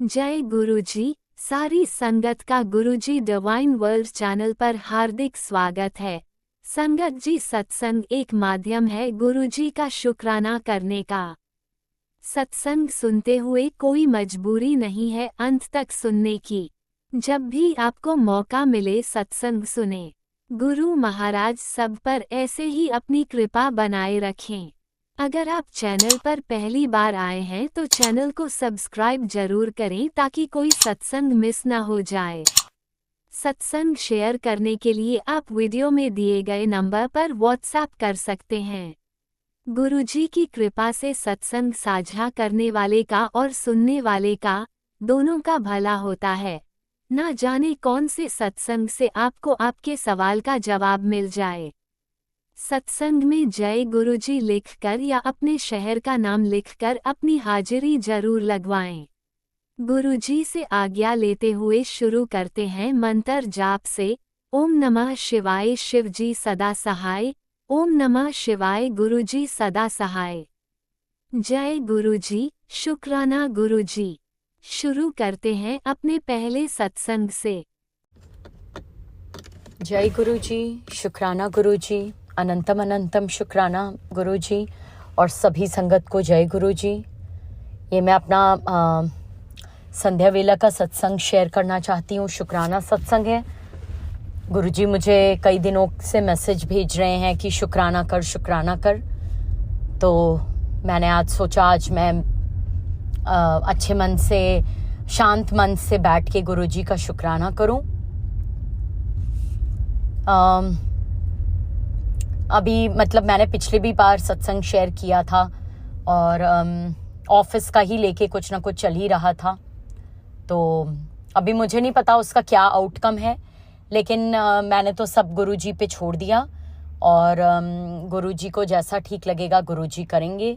जय गुरुजी। सारी संगत का गुरुजी डिवाइन वर्ल्ड चैनल पर हार्दिक स्वागत है। संगत जी, सत्संग एक माध्यम है गुरुजी का शुक्राना करने का। सत्संग सुनते हुए कोई मजबूरी नहीं है अंत तक सुनने की। जब भी आपको मौका मिले सत्संग सुने। गुरु महाराज सब पर ऐसे ही अपनी कृपा बनाए रखें। अगर आप चैनल पर पहली बार आए हैं तो चैनल को सब्सक्राइब जरूर करें ताकि कोई सत्संग मिस ना हो जाए। सत्संग शेयर करने के लिए आप वीडियो में दिए गए नंबर पर व्हाट्सएप कर सकते हैं। गुरुजी की कृपा से सत्संग साझा करने वाले का और सुनने वाले का दोनों का भला होता है। ना जाने कौन से सत्संग से आपको आपके सवाल का जवाब मिल जाए। सत्संग में जय गुरुजी लिखकर या अपने शहर का नाम लिखकर अपनी हाजिरी जरूर लगवाएं। गुरुजी से आज्ञा लेते हुए शुरू करते हैं मंत्र जाप से। ओम नमः शिवाय शिवजी सदा सहाय। ओम नमः शिवाय गुरुजी सदा सहाय। जय गुरुजी, शुक्राना गुरुजी। शुरू करते हैं अपने पहले सत्संग से। जय गुरुजी, शुक्राना गुरुजी, अनंतम अनंतम शुक्राना गुरुजी और सभी संगत को जय गुरुजी। ये मैं अपना संध्या वेला का सत्संग शेयर करना चाहती हूँ। शुक्राना सत्संग है। गुरुजी मुझे कई दिनों से मैसेज भेज रहे हैं कि शुक्राना कर, शुक्राना कर। तो मैंने आज सोचा आज मैं अच्छे मन से, शांत मन से बैठ के गुरुजी का शुक्राना करूं। अभी मतलब मैंने पिछले भी बार सत्संग शेयर किया था और ऑफिस का ही लेके कुछ ना कुछ चल ही रहा था। तो अभी मुझे नहीं पता उसका क्या आउटकम है, लेकिन मैंने तो सब गुरुजी पे छोड़ दिया और गुरुजी को जैसा ठीक लगेगा गुरुजी करेंगे।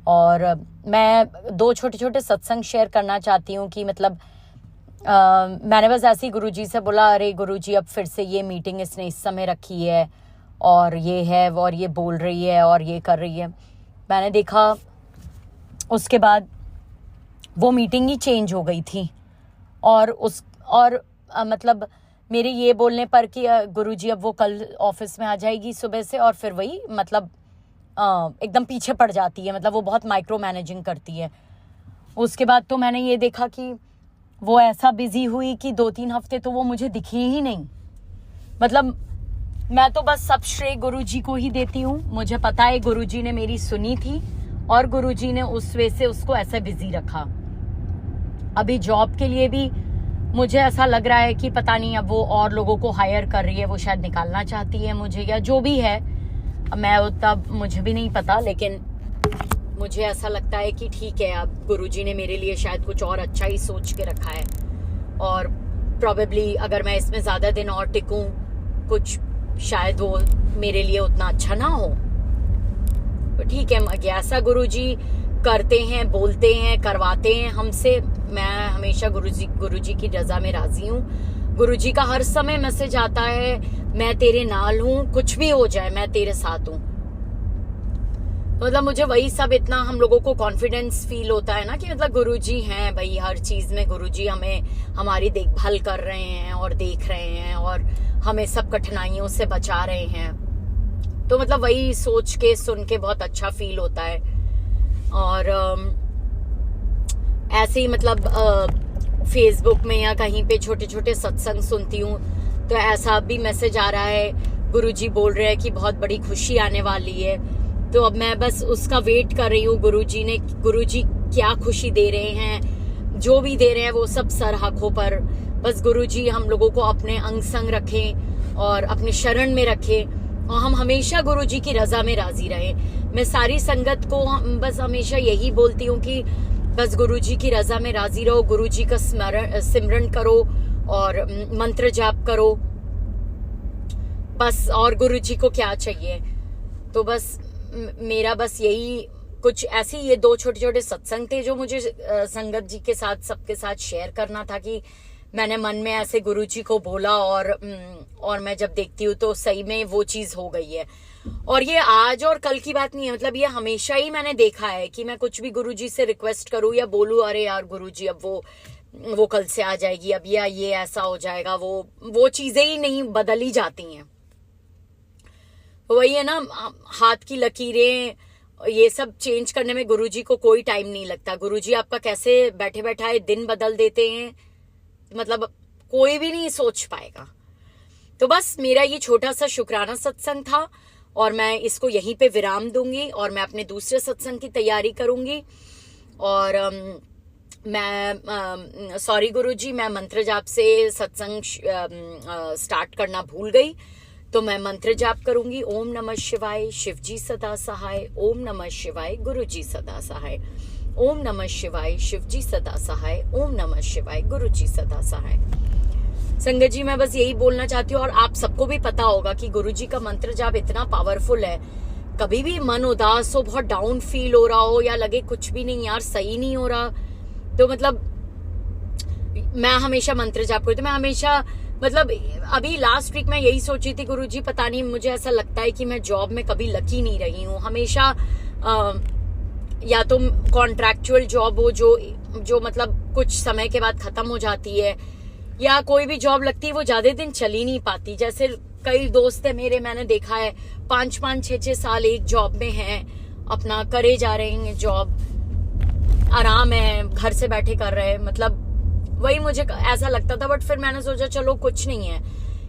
और मैं दो छोटे छोटे सत्संग शेयर करना चाहती हूँ कि मतलब मैंने बस ऐसे ही गुरुजी से बोला, अरे गुरुजी अब फिर से ये मीटिंग इसने इस समय रखी है और ये है और ये बोल रही है और ये कर रही है। मैंने देखा उसके बाद वो मीटिंग ही चेंज हो गई थी और मतलब मेरे ये बोलने पर कि गुरुजी अब वो कल ऑफिस में आ जाएगी सुबह से, और फिर वही मतलब एकदम पीछे पड़ जाती है। मतलब वो बहुत माइक्रो मैनेजिंग करती है। उसके बाद तो मैंने ये देखा कि वो ऐसा बिजी हुई कि 2-3 हफ्ते तो वो मुझे दिखी ही नहीं। मतलब मैं तो बस सब श्रेय गुरुजी को ही देती हूँ। मुझे पता है गुरुजी ने मेरी सुनी थी और गुरुजी ने उस वे से उसको ऐसे बिजी रखा। अभी जॉब के लिए भी मुझे ऐसा लग रहा है कि पता नहीं अब वो और लोगों को हायर कर रही है, वो शायद निकालना चाहती है मुझे या जो भी है। मैं तब मुझे भी नहीं पता, लेकिन मुझे ऐसा लगता है कि ठीक है, अब गुरुजी ने मेरे लिए शायद कुछ और अच्छा ही सोच के रखा है। और प्रोबेबली अगर मैं इसमें ज्यादा दिन और टिकूं, कुछ शायद वो मेरे लिए उतना अच्छा ना हो। तो ठीक है, ऐसा गुरुजी करते हैं, बोलते हैं, करवाते हैं हमसे। मैं हमेशा गुरुजी की रजा में राजी हूँ। गुरुजी का हर समय मैसेज आता है, मैं तेरे नाल हूँ, कुछ भी हो जाए मैं तेरे साथ हूँ। मतलब मुझे वही सब इतना हम लोगों को कॉन्फिडेंस फील होता है ना कि मतलब गुरुजी हैं भाई, हर चीज में गुरुजी हमें हमारी देखभाल कर रहे हैं और देख रहे हैं और हमें सब कठिनाइयों से बचा रहे हैं। तो मतलब वही सोच के सुन के बहुत अच्छा फील होता है। और ऐसे ही मतलब फेसबुक में या कहीं पे छोटे छोटे सत्संग सुनती हूँ तो ऐसा भी मैसेज आ रहा है, गुरुजी बोल रहे हैं कि बहुत बड़ी खुशी आने वाली है। तो अब मैं बस उसका वेट कर रही हूँ। गुरुजी क्या खुशी दे रहे हैं, जो भी दे रहे हैं वो सब सरहाखों पर। बस गुरुजी हम लोगों को अपने अंग संग रखें और अपने शरण में रखें और हम हमेशा गुरुजी की रजा में राजी रहें। मैं सारी संगत को बस हमेशा यही बोलती हूँ कि बस गुरुजी की रजा में राजी रहो, गुरुजी का सिमरन करो और मंत्र जाप करो बस। और गुरुजी को क्या चाहिए। तो बस मेरा बस यही कुछ ऐसे ये दो छोटे छोटे सत्संग थे जो मुझे संगत जी के साथ सबके साथ शेयर करना था कि मैंने मन में ऐसे गुरुजी को बोला और मैं जब देखती हूँ तो सही में वो चीज हो गई है। और ये आज और कल की बात नहीं है, मतलब ये हमेशा ही मैंने देखा है कि मैं कुछ भी गुरुजी से रिक्वेस्ट करूँ या बोलूँ, अरे यार गुरुजी अब वो कल से आ जाएगी, अब या ये ऐसा हो जाएगा, वो चीजें ही नहीं बदल ही जाती हैं। वही है ना, हाथ की लकीरें ये सब चेंज करने में गुरुजी को कोई टाइम नहीं लगता। गुरुजी आपका कैसे बैठे बैठाए दिन बदल देते हैं, मतलब कोई भी नहीं सोच पाएगा। तो बस मेरा ये छोटा सा शुक्राना सत्संग था और मैं इसको यहीं पे विराम दूंगी और मैं अपने दूसरे सत्संग की तैयारी करूंगी। और मैं सॉरी गुरुजी, मैं मंत्र जाप से सत्संग स्टार्ट करना भूल गई, तो मैं मंत्र जाप करूंगी। ओम नमः शिवाय, शिवजी सदा सहाय। ओम नमः शिवाय, गुरुजी सदा सहाय। ओम नमः शिवाय, शिवजी सदा सहाय। ओम नमः शिवाय, गुरुजी सदा सहाय। संगत जी, मैं बस यही बोलना चाहती हूँ, और आप सबको भी पता होगा कि गुरुजी का मंत्र जाप इतना पावरफुल है। कभी भी मन उदास हो, बहुत डाउन फील हो रहा हो, या लगे कुछ भी नहीं यार सही नहीं हो रहा, तो मतलब मैं हमेशा मंत्र जाप करती हूँ। मैं हमेशा, मतलब अभी लास्ट वीक मैं यही सोची थी, गुरुजी पता नहीं मुझे ऐसा लगता है कि मैं जॉब में कभी लकी नहीं रही हूँ। हमेशा या तो कॉन्ट्रैक्चुअल जॉब हो जो मतलब कुछ समय के बाद खत्म हो जाती है, या कोई भी जॉब लगती है वो ज्यादा दिन चल ही नहीं पाती। जैसे कई दोस्त है मेरे, मैंने देखा है 5-5, 6-6 साल एक जॉब में हैं, अपना करे जा रहे हैं जॉब, आराम है, घर से बैठे कर रहे हैं, मतलब वही मुझे ऐसा लगता था। बट फिर मैंने सोचा चलो कुछ नहीं है,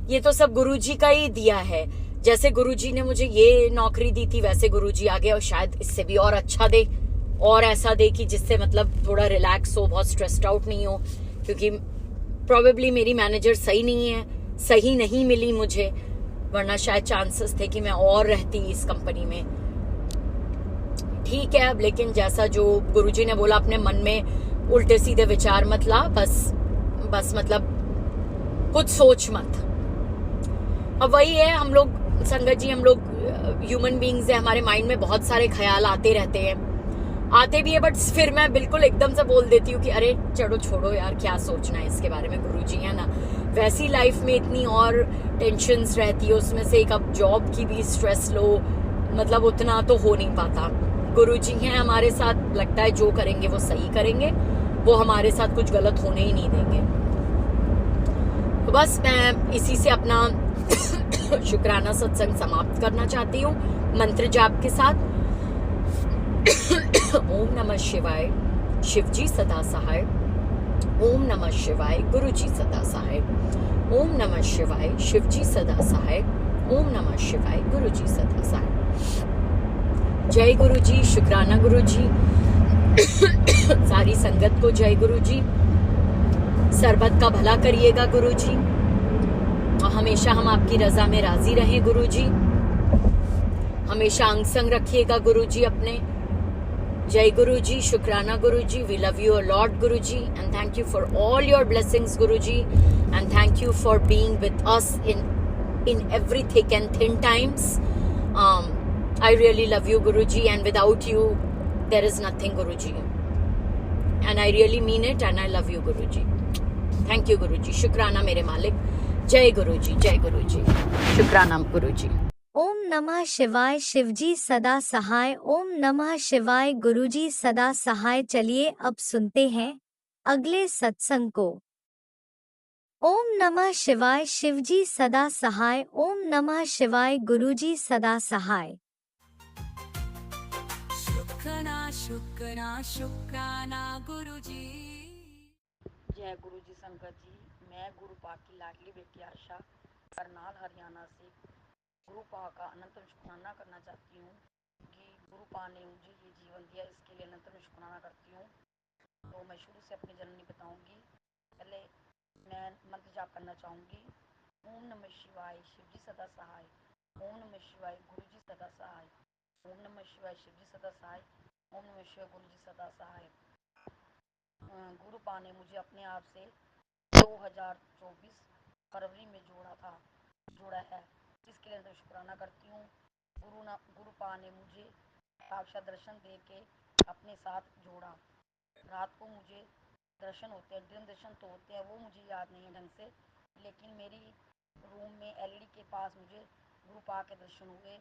ये तो सब गुरुजी का ही दिया है। जैसे गुरुजी ने मुझे ये नौकरी दी थी, वैसे गुरुजी आगे और शायद इससे भी और अच्छा दे, और ऐसा दे कि जिससे मतलब थोड़ा रिलैक्स हो, बहुत स्ट्रेस्ड आउट नहीं हो। क्योंकि प्रोबेबली मेरी मैनेजर सही नहीं है, सही नहीं मिली मुझे, वरना शायद चांसेस थे कि मैं और रहती इस कंपनी में। ठीक है अब, लेकिन जैसा जो गुरुजी ने बोला, अपने मन में उल्टे सीधे विचार मत ला, बस मतलब कुछ सोच मत। अब वही है, हम लोग संगत जी, हम लोग ह्यूमन बीइंग्स है, हमारे माइंड में बहुत सारे ख्याल आते रहते हैं, आते भी है, बट फिर मैं बिल्कुल एकदम से बोल देती हूँ कि अरे चलो छोड़ो यार, क्या सोचना है इसके बारे में, गुरुजी है ना। वैसी लाइफ में इतनी और टेंशन्स रहती है, उसमें से एक अब जॉब की भी स्ट्रेस लो, मतलब उतना तो हो नहीं पाता। गुरुजी हैं हमारे साथ, लगता है जो करेंगे वो सही करेंगे, वो हमारे साथ कुछ गलत होने ही नहीं देंगे। तो बस मैं इसी से अपना शुक्राना सत्संग समाप्त करना चाहती हूँ मंत्र जाप के साथ। ओम नमः शिवाय, शिवजी सदा सहाय। ओम नमः शिवाय, गुरुजी सदा सहाय। ओम नमः शिवाय, शिवजी सदा सहाय। ओम नमः शिवाय, गुरुजी सदा सहाय। जय गुरुजी, शुक्राना गुरुजी। सारी संगत को जय गुरुजी। सरबत का भला करिएगा गुरुजी, और हमेशा हम आपकी रजा में राजी रहें गुरुजी। हमेशा अंग संग रखिएगा गुरुजी अपने। जय गुरुजी, शुक्राना गुरुजी। We love you a lot Guruji, and thank you for all your blessings Guruji, and thank you for being with us in every thick and thin times. I really love you Guruji, and without you there is nothing Guruji, and I really mean it, and I love you Guruji. Thank you गुरुजी, शुक्राना मेरे मालिक। जय गुरुजी, जय गुरुजी, शुक्राना गुरुजी। ओम नमः शिवाय, शिवजी सदा सहाय। ओम नमः शिवाय, गुरुजी सदा सहाय। चलिए अब सुनते हैं अगले सत्संग को। ओम नमः शिवाय, शिवजी सदा सहाय। ओम नमः शिवाय, गुरुजी सदा सहाय। शुक्राना शुक्राना शुक्राना गुरुजी। जय गुरुजी संगत जी, मैं गुरु पाक की लाडली बेटी आशा, करनाल हरियाणा से गुरु पाक का अनंत शुक्राना करना चाहती हूँ कि गुरु पाक ने मुझे ये जीवन दिया, इसके लिए अनंत शुक्राना करती हूँ। तो मैं शुरू से अपनी जर्नी बताऊंगी। पहले मैं मंत्र जाप करना चाहूँगी। ओम नमः शिवाय, शिवजी सदा सहाय। ओम नमः शिवाय, गुरुजी सदा सहाय। ओम नमः शिवाय, शिवजी सदा सहाय। ओम नमः शिवाय, गुरुजी सदा सहाय। गुरु पाक ने मुझे अपने आप से 2024 फरवरी में जोड़ा है, इसके लिए शुक्राना करती हूँ। गुरु पाक ने मुझे साक्षात दर्शन दे के अपने साथ जोड़ा। रात को मुझे दर्शन होते हैं, ड्रीम दर्शन तो होते हैं, वो मुझे याद नहीं है ढंग से, लेकिन मेरी रूम में एलईडी के पास मुझे गुरु पा के दर्शन हुए।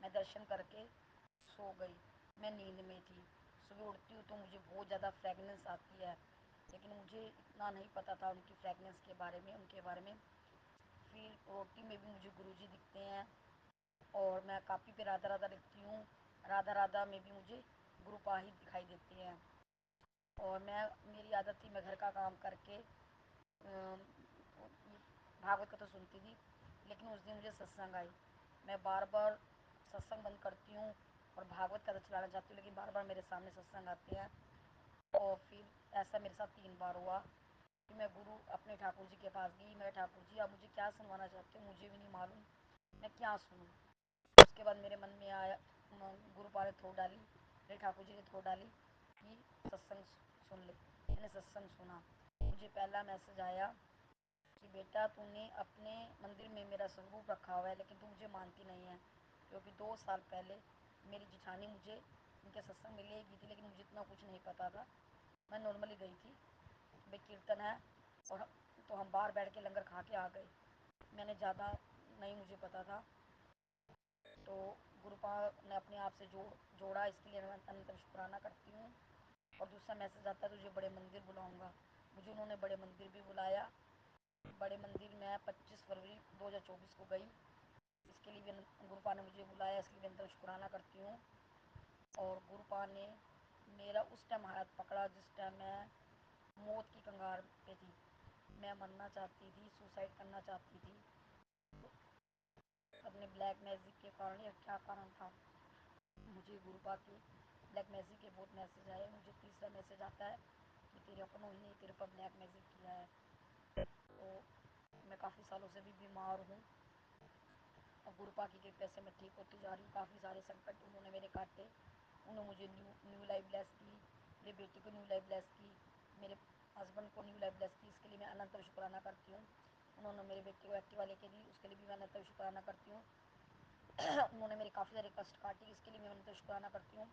मैं दर्शन करके सो गई, मैं नींद में थी। सुबह उठती हूँ तो मुझे बहुत ज़्यादा फ्रेगनेंस आती है, लेकिन मुझे इतना नहीं पता था उनकी फ्रेगनेंस के बारे में, उनके बारे में। फिर रोटी में भी मुझे गुरुजी दिखते हैं, और मैं कापी पे राधा राधा लिखती हूँ, राधा राधा में भी मुझे गुरुपा ही दिखाई देते हैं। और मेरी आदत थी, मैं घर का काम करके भागवत कथा सुनती थी, लेकिन उस दिन मुझे सत्संग आई। मैं बार बार सत्संग बंद करती हूँ और भागवत कथा चलाना चाहती हूँ, लेकिन बार बार मेरे सामने सत्संग आते हैं। और फिर ऐसा मेरे साथ 3 बार हुआ कि मैं गुरु अपने ठाकुर जी के पास गई। मैं, ठाकुर जी आप मुझे क्या सुनवाना चाहते हो, मुझे भी नहीं मालूम, मैं क्या सुनूँ। उसके बाद मेरे मन में आया, गुरुपा ने थोड़ डाली, मेरे ठाकुर जी ने थोड़ डाली कि सत्संग सुन ले। मैंने सत्संग सुना, मुझे पहला मैसेज आया कि बेटा तूने अपने मंदिर में मेरा स्वरूप रखा हुआ है, लेकिन तू मुझे मानती नहीं है, क्योंकि 2 साल पहले मेरी जिठानी मुझे उनके सत्संग में ले गई थी, लेकिन मुझे इतना कुछ नहीं पता था। मैं नॉर्मली गई थी, भाई कीर्तन है, और तो हम बाहर बैठ के लंगर खा के आ गए। मैंने ज़्यादा नहीं मुझे पता था। तो गुरुपा ने अपने आप से जोड़ा, इसके लिए मैं अनंत शुक्राना करती हूँ। और दूसरा मैसेज आता है तुझे बड़े मंदिर बुलाऊंगा, मुझे उन्होंने बड़े मंदिर भी बुलाया। बड़े मंदिर मैं 25 फरवरी 2024 को गई, इसके लिए भी गुरुपा ने मुझे बुलाया, इसके लिए अनंत शुक्राना करती हूँ। और गुरुपा ने मेरा उस टाइम हाथ पकड़ा जिस टाइम मैं मौत की कंगार पे थी, मैं मरना चाहती थी, सुसाइड करना चाहती थी अपने ब्लैक मैजिक के कारण। या क्या कारण था, मुझे गुरुपा के ब्लैक मैजिक के बहुत मैसेज आए। मुझे तीसरा मैसेज आता है कि तेरे अपनों ही ने तेरे पर ब्लैक मैजिक किया है। तो मैं काफ़ी सालों से भी बीमार हूँ, और गुरुपा की कृपा से मैं ठीक होती जा रही हूँ। काफ़ी सारे संकट उन्होंने मेरे काटे, उन्होंने मुझे न्यू लाइफ ब्लेस की, मेरे बेटे को न्यू लाइफ ब्लेस की, मेरे हस्बैंड को न्यू लाइफ ब्लेस की, इसके लिए मैं अनंत शुक्राना करती हूँ। उन्होंने मेरे बेटे को एक्टिवा लेके दी, उसके लिए भी मैं अनंत शुक्राना करती हूँ। उन्होंने मेरे काफ़ी सारे कष्ट काटे, इसके लिए मैं अनंत शुक्राना करती हूँ।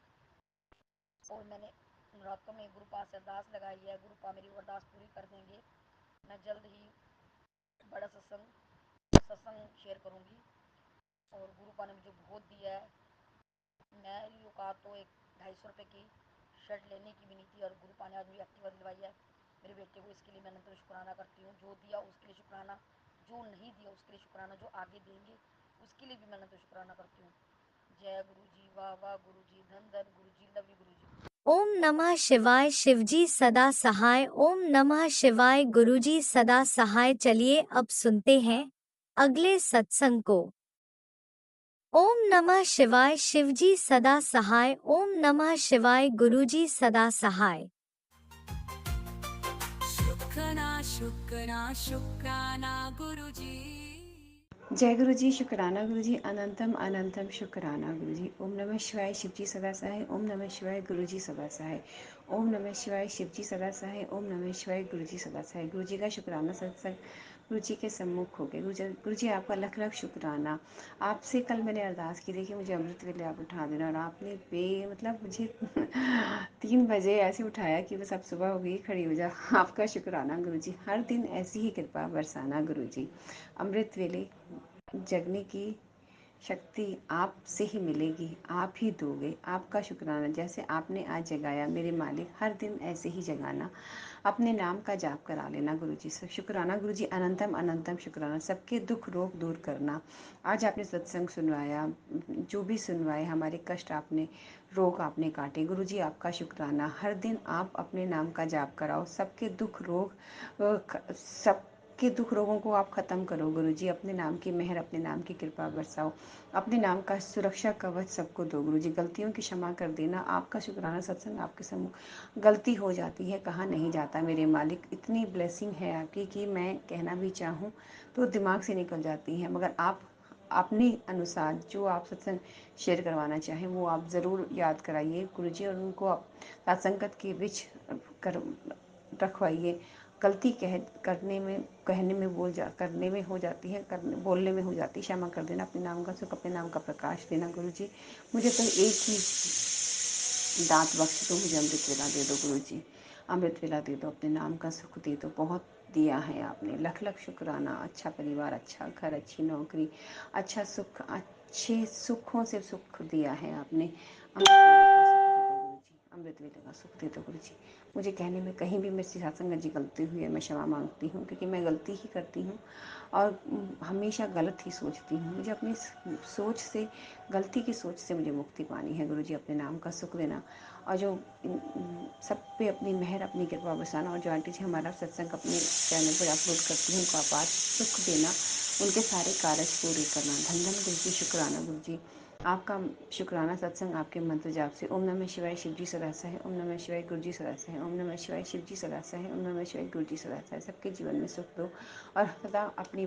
और मैंने रातों में गुरुपा से अरदास लगाई है, गुरुपा मेरी अरदास पूरी कर देंगे। मैं जल्द ही बड़ा सत्संग शेयर करूँगी। और गुरुपा ने मुझे बहुत दिया है। मैं औकात तो एक 250 रुपये की शर्ट लेने की भी नहीं थी, और गुरुपा ने आज मुझे एक्टिवा दिलवाई है मेरे बेटे को, इसके लिए मैं अनंत शुक्राना करती हूँ। जो दिया उसके लिए शुक्राना, जो नहीं दिया उसके लिए शुक्राना, जो आगे देंगे उसके लिए भी मैं अनंत शुक्राना करती हूँ। जय गुरु जी, वाह वाह गुरु जी, धन धन गुरु जी, लव यू गुरु जी। ओम नमः शिवाय, शिवजी सदा सहाय। ओम नमः शिवाय, गुरुजी सदा सहाय। चलिए अब सुनते हैं अगले सत्संग को। ओम नमः शिवाय, शिवजी सदा सहाय। ओम नमः शिवाय, गुरुजी सदा सहाय। शुक्राना शुक्राना शुक्राना गुरुजी। जय गुरु जी, शुक्राना गुरु जी, अनंतम अनंतम शुक्राना गुरु जी। ओम नमः शिवाय, शिवजी सदा सहाय। ओम नमः शिवाय, गुरु जी सदा सहाय। ओम नमः शिवाय, शिवजी सदा सहाय। ओम नमः शिवाय, गुरु जी सदा सहाय। गुरु जी का शुक्राना सत्संग गुरु जी के सम्मुख हो गए। गुरु जी आपका लख लख शुक्राना। आपसे कल मैंने अरदास की थी कि मुझे अमृत वेले आप उठा देना, और आपने मतलब मुझे 3 बजे ऐसे उठाया कि बस अब सुबह हो गई, खड़ी हो जा। आपका शुक्राना गुरु जी, हर दिन ऐसी ही कृपा बरसाना गुरु जी। अमृत वेले जगने की शक्ति आपसे ही मिलेगी, आप ही दोगे। आपका शुक्राना, जैसे आपने आज जगाया मेरे मालिक, हर दिन ऐसे ही जगाना। अपने नाम का जाप करा लेना गुरु जी से। शुक्राना गुरु जी, अनंतम अनंतम शुक्राना। सबके दुख रोग दूर करना। आज आपने सत्संग सुनवाया, जो भी सुनवाए, हमारे कष्ट आपने, रोग आपने काटे। गुरु जी आपका शुक्राना। हर दिन आप अपने नाम का जाप कराओ, सबके दुख रोग सब के दुख रोगों को आप ख़त्म करो गुरु जी। अपने नाम की मेहर, अपने नाम की कृपा बरसाओ, अपने नाम का सुरक्षा कवच सबको दो गुरु जी। गलतियों की क्षमा कर देना। आपका शुक्राना सत्संग आपके सम्मुख। गलती हो जाती है, कहा नहीं जाता मेरे मालिक। इतनी ब्लेसिंग है आपकी कि मैं कहना भी चाहूँ तो दिमाग से निकल जाती है, मगर आप अपने अनुसार जो आप सत्संग शेयर करवाना चाहें वो आप ज़रूर याद कराइए गुरु जी, और उनको आप सत्संगत के बीच कर रखवाइए। गलती करने में, कहने में, करने में हो जाती है, बोलने में हो जाती है। क्षमा कर देना। अपने नाम का सुख, अपने नाम का प्रकाश देना गुरु जी। मुझे तो एक ही दांत बख्श दो, मुझे अमृत वेला दे दो गुरु जी। अमृत वेला दे दो, अपने नाम का सुख दे दो। बहुत दिया है आपने, लख लख शुक्राना। अच्छा परिवार, अच्छा घर, अच्छी नौकरी, अच्छा सुख, अच्छे सुखों से सुख दिया है आपने। अमृत वेले का सुख दे दो गुरु जी। मुझे कहने में कहीं भी मेरे से सत्संग जी गलती हुई है, मैं क्षमा मांगती हूँ, क्योंकि मैं गलती ही करती हूँ और हमेशा गलत ही सोचती हूँ। मुझे अपनी सोच से, गलती की सोच से मुझे मुक्ति पानी है गुरु जी। अपने नाम का सुख देना और जो सब पे अपनी मेहर, अपनी कृपा बरसाना, और जो आंटी जी हमारा सत्संग अपने चैनल पर अपलोड करती हैं उनको अपार सुख देना, उनके सारे कार्य पूरे करना। धन धन गुरु जी, शुक्राना गुरु जी। आपका शुक्राना सत्संग आपके मंत्र जाप से। ओम नमः शिवाय, शिव जी सदा सहाय। ओम नमः शिवाय, गुरु जी सदा सहाय। ओम नमः शिवाय, शिव जी सदा सहाय। ओम नमः शिवाय, गुरु जी सदा सहाय। सबके जीवन में सुख दो और सदा अपनी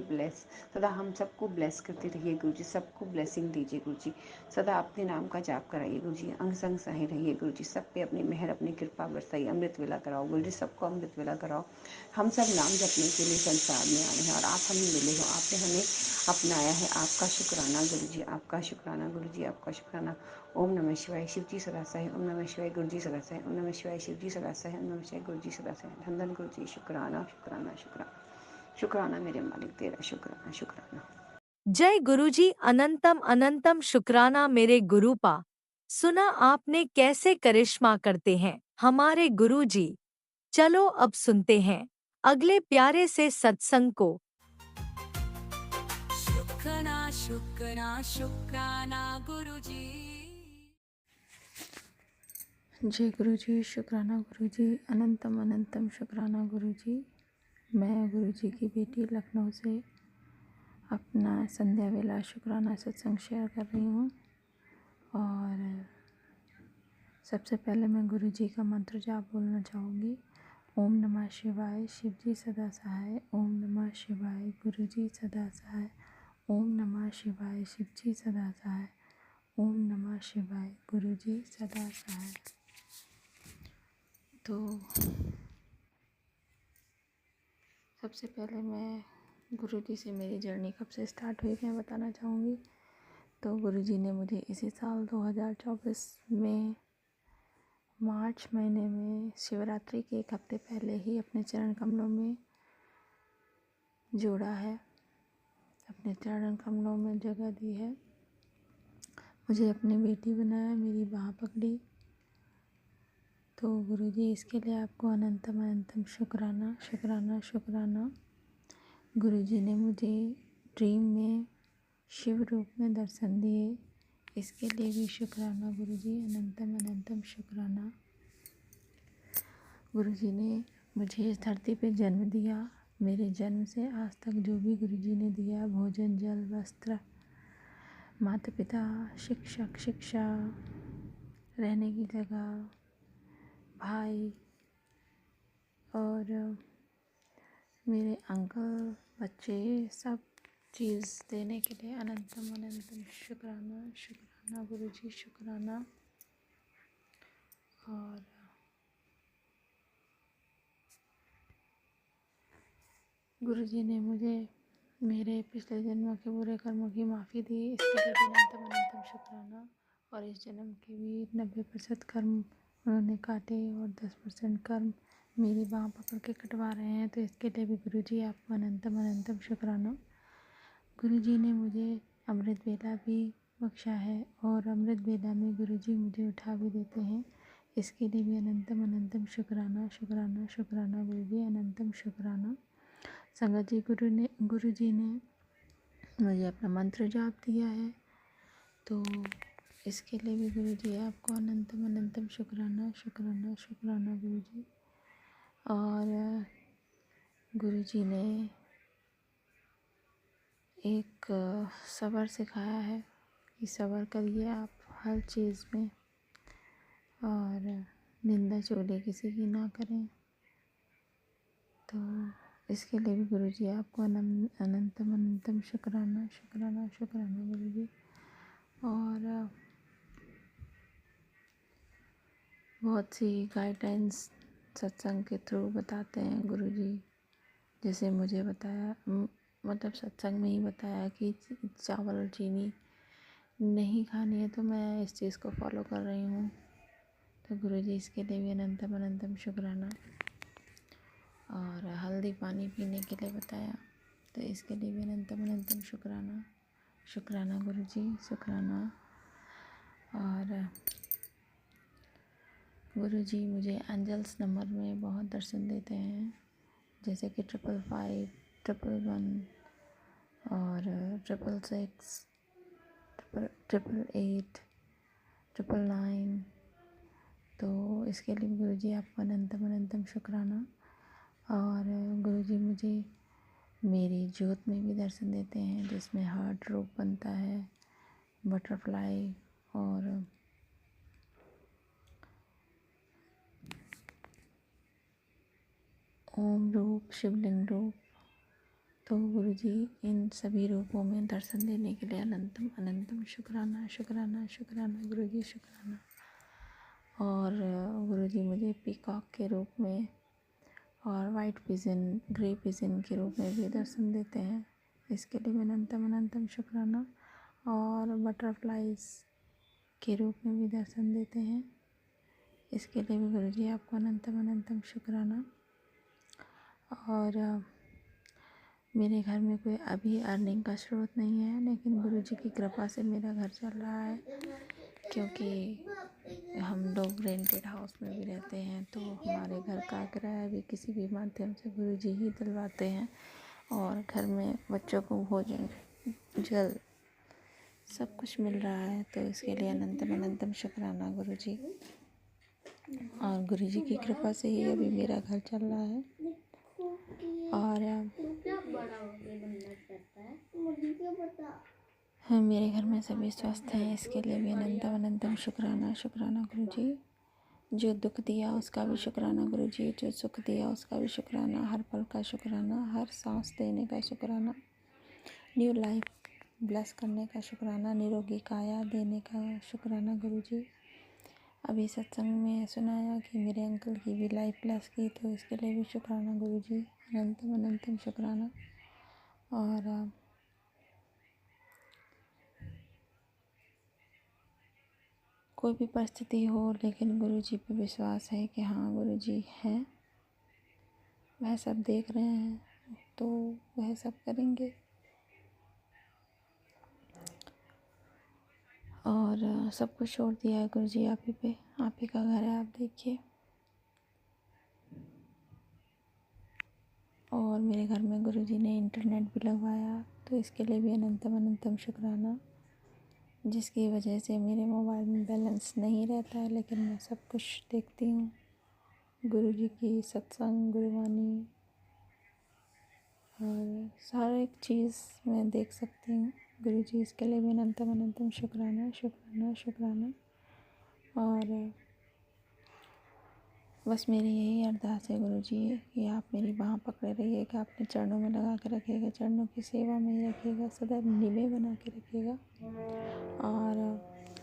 सदा हम सबको ब्लेस करते रहिए गुरु जी। सबको ब्लेसिंग दीजिए गुरु जी। सदा अपने नाम का जाप कराइए गुरु जी। अंग संग सहे रहिए गुरु जी। सब पे अपनी मेहर, अपनी कृपा बरसाइए। अमृत वेला कराओ गुरु जी, सबको अमृत वेला कराओ। हम सब नाम जपने के लिए संसार में आए हैं और आप हमें मिले हो, आपने हमें अपनाया है। आपका शुक्राना गुरु जी, आपका शुक्राना गुरु जी, आपका शुक्राना। ओम नमः शिवाय, शिव जी सदा सहाय। ओम नमः शिवाय, गुरु जी सदा सहाय। ओम नमः शिवाय, शिव जी सदा सहाय। ओम नमः शिवाय, गुरु जी सदा सहाय। धन धन गुरु जी, शुक्राना शुक्राना शुक्राना। शुक्राना मेरे मालिक तेरा, शुक्राना शुक्राना। जय गुरुजी, अनंतम अनंतम शुक्राना मेरे गुरुपा। सुना आपने कैसे करिश्मा करते हैं हमारे गुरुजी। चलो अब सुनते हैं अगले प्यारे से सत्संग को। शुक्राना शुक्राना शुक्राना गुरुजी। जय गुरुजी, शुक्राना गुरुजी, अनंतम अनंतम शुक्राना गुरुजी। मैं गुरुजी की बेटी लखनऊ से अपना संध्या वेला शुक्राना सत्संग शेयर कर रही हूँ। और सबसे पहले मैं गुरुजी का मंत्र जाप बोलना चाहूँगी। ओम नमः शिवाय, शिव जी सदा सहाय। ओम नमः शिवाय, गुरुजी सदा सहाय। ओम नमः शिवाय, शिव जी सदा सहाय। ओम नमः शिवाय, गुरुजी सदा सहाय। तो सबसे पहले मैं गुरुजी से मेरी जर्नी कब से स्टार्ट हुई मैं बताना चाहूँगी। तो गुरुजी ने मुझे इसी साल 2024 में मार्च महीने में शिवरात्रि के एक हफ्ते पहले ही अपने चरण कमलों में जोड़ा है, अपने चरण कमलों में जगह दी है। मुझे अपनी बेटी बनाया, मेरी बाह पकड़ी। तो गुरुजी इसके लिए आपको अनंतम अनंतम शुक्राना शुक्राना शुक्राना। गुरुजी ने मुझे ड्रीम में शिव रूप में दर्शन दिए, इसके लिए भी शुक्राना गुरुजी, अनंतम अनंतम शुक्राना। गुरुजी ने मुझे इस धरती पे जन्म दिया। मेरे जन्म से आज तक जो भी गुरुजी ने दिया, भोजन, जल, वस्त्र, माता पिता, शिक्षक, शिक्षा, रहने की जगह, भाई और मेरे अंकल, बच्चे, सब चीज़ देने के लिए अनंतम अनंतम शुक्राना शुक्राना गुरुजी, शुक्राना। और गुरुजी ने मुझे मेरे पिछले जन्मों के बुरे कर्मों की माफ़ी दी, इसके लिए भी अनंतम अनंतम शुक्राना। और इस जन्म के भी 90% कर्म उन्होंने काटे और 10% कर्म मेरी बाँह पकड़ के कटवा रहे हैं, तो इसके लिए भी गुरुजी आपको अनंतम अनंतम शुक्राना। गुरुजी ने मुझे अमृत वेला भी बख्शा है और अमृत वेला में गुरुजी मुझे उठा भी देते हैं, इसके लिए भी अनंतम अनंतम शुक्राना शुक्राना शुक्राना गुरुजी, अनंतम शुक्राना। संगत जी, गुरुजी ने मुझे अपना मंत्र जाप दिया है, तो इसके लिए भी गुरुजी आपको अनंतम अनंतम शुक्राना शुक्राना शुक्राना गुरुजी। और गुरुजी ने एक सब्र सिखाया है कि सब्र करिए आप हर चीज़ में, और निंदा चुगली किसी की ना करें। तो इसके लिए भी गुरुजी आपको अनंतम अनंतम शुक्राना शुक्राना शुक्राना गुरुजी। और बहुत सी गाइडलाइंस सत्संग के थ्रू बताते हैं गुरुजी, जैसे मुझे बताया, मतलब सत्संग में ही बताया कि चावल और चीनी नहीं खानी है, तो मैं इस चीज़ को फॉलो कर रही हूँ। तो गुरुजी इसके लिए भी अनंतम अनंतम शुक्राना। और हल्दी पानी पीने के लिए बताया, तो इसके लिए भी अनंतम अनंतम शुक्राना। शुक्राना गुरुजी, शुक्राना। और गुरुजी मुझे एंजल्स नंबर में बहुत दर्शन देते हैं, जैसे कि 555, 111 और 666, 888, 999। तो इसके लिए गुरुजी आपको अनंतम अनंतम शुक्राना। और गुरुजी मुझे मेरी ज्योत में भी दर्शन देते हैं, जिसमें हार्ट रूप बनता है, बटरफ्लाई और ओम रूप, शिवलिंग रूप। तो गुरुजी इन सभी रूपों में दर्शन देने के लिए अनंतम अनंतम शुक्राना शुक्राना शुक्राना गुरुजी, शुक्राना। और गुरुजी मुझे पीकॉक के रूप में और वाइट पिजन, ग्रे पिजन के रूप में भी दर्शन देते हैं, इसके लिए भी अनंतम अनंतम शुक्राना। और बटरफ्लाइज के रूप में भी दर्शन देते हैं, इसके लिए भी गुरुजी आपको अनंतम अनंतम शुक्राना। और मेरे घर में कोई अभी अर्निंग का स्रोत नहीं है, लेकिन गुरुजी की कृपा से मेरा घर चल रहा है, क्योंकि हम लोग रेंटेड हाउस में भी रहते हैं, तो हमारे घर का किराया भी किसी भी माध्यम से गुरुजी ही दिलवाते हैं। और घर में बच्चों को भोजन, जल, सब कुछ मिल रहा है, तो इसके लिए अनंतम अनंतम शुक्राना गुरुजी। और गुरुजी की कृपा से ही अभी मेरा घर चल रहा है। और मेरे घर में सभी स्वस्थ हैं, इसके लिए भी अनंतम अनंतम शुक्राना शुक्राना गुरुजी। जो दुख दिया उसका भी शुक्राना गुरुजी, जो सुख दिया उसका भी शुक्राना, हर पल का शुक्राना, हर सांस देने का शुक्राना, न्यू लाइफ ब्लेस करने का शुक्राना, निरोगी काया देने का शुक्राना गुरुजी। अभी सत्संग में सुनाया कि मेरे अंकल की भी लाइफ ब्लेस की, तो इसके लिए भी शुक्राना गुरुजी, अनंतम अनंतम शुक्राना। और कोई भी परिस्थिति हो, लेकिन गुरुजी पे विश्वास है कि हाँ गुरुजी हैं, वह सब देख रहे हैं, तो वह सब करेंगे। और सब कुछ छोड़ दिया है गुरुजी आप ही पे, आप ही का घर है, आप देखिए। और मेरे घर में गुरुजी ने इंटरनेट भी लगवाया, तो इसके लिए भी अनंतम अनंतम शुक्राना, जिसकी वजह से मेरे मोबाइल में बैलेंस नहीं रहता है, लेकिन मैं सब कुछ देखती हूँ। गुरुजी की सत्संग, गुरुवाणी और सारे एक चीज़ मैं देख सकती हूँ गुरुजी, इसके लिए भी अनंतम अनंतम शुक्राना शुक्राना शुक्राना। और बस मेरी यही अरदास है गुरुजी कि आप मेरी बाँह पकड़े रहिएगा, अपने चरणों में लगा के रखिएगा, चरणों की सेवा में ही रखिएगा, सदैव निमें बना के रखिएगा, और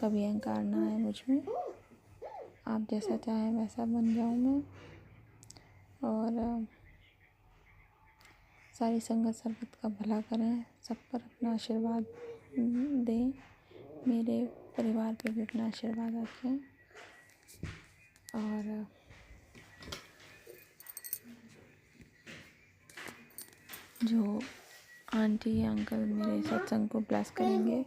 कभी अहंकार ना आए मुझ में। आप जैसा चाहें वैसा बन जाऊँ मैं। और सारी संगत सर्वत का भला करें, सब पर अपना आशीर्वाद दें, मेरे परिवार पे भी अपना आशीर्वाद रखें। और जो आंटी अंकल मेरे सत्संग को ब्लेस करेंगे,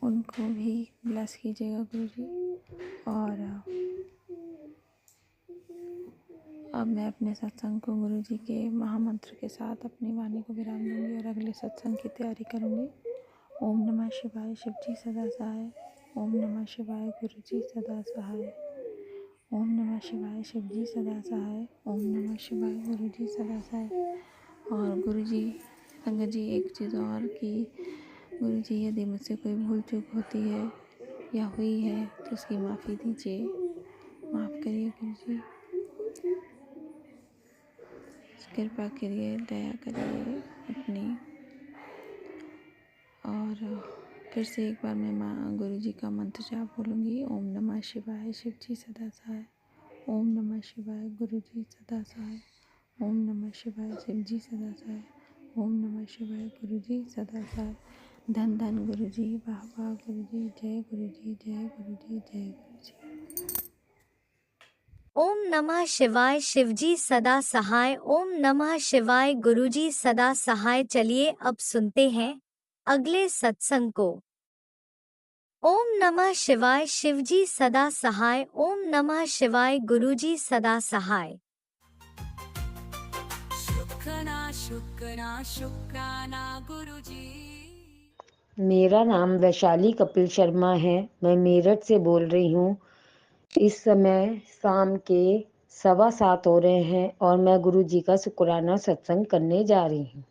उनको भी ब्लेस कीजिएगा गुरुजी। और अब मैं अपने सत्संग को गुरुजी के महामंत्र के साथ अपनी वाणी को विराम दूंगी और अगले सत्संग की तैयारी करूंगी। ओम नमः शिवाय, शिव जी सदा सहाय। ओम नमः शिवाय, गुरुजी सदा सहाय। ओम नमः शिवाय, शिव जी सदा सहाय। ओम नमः शिवाय, गुरुजी सदा सहाय। और गुरुजी, संगत जी, एक चीज़ और कि गुरुजी यदि मुझसे कोई भूल चूक होती है या हुई है तो उसकी माफ़ी दीजिए, माफ़ करिए गुरुजी, कृपा करिए, दया करिए अपनी। और फिर से एक बार मैं माँ गुरुजी का मंत्र जाप बोलूँगी। ओम नमः शिवाय, शिव जी सदा सहाय। ओम नमः शिवाय, गुरुजी सदा सहाय। ओम नमः शिवाय, शिव जी सदा सहाय। ओम नमः शिवाय, गुरुजी सदा सहाय। धन धन गुरुजी, वाह वाह गुरुजी, जय गुरुजी, जय गुरुजी, जय गुरुजी। ओम नमः शिवाय शिवजी सदा सहाय। ओम नमः शिवाय गुरुजी सदा सहाय। चलिए अब सुनते हैं अगले सत्संग को। ओम नमः शिवाय शिवजी सदा सहाय। ओम नमः शिवाय गुरुजी सदा सहाय। शुक्राना गुरुजी। मेरा नाम वैशाली कपिल शर्मा है। मैं मेरठ से बोल रही हूँ। इस समय शाम के 7:15 हो रहे हैं और मैं गुरु जी का शुक्राना सत्संग करने जा रही हूँ।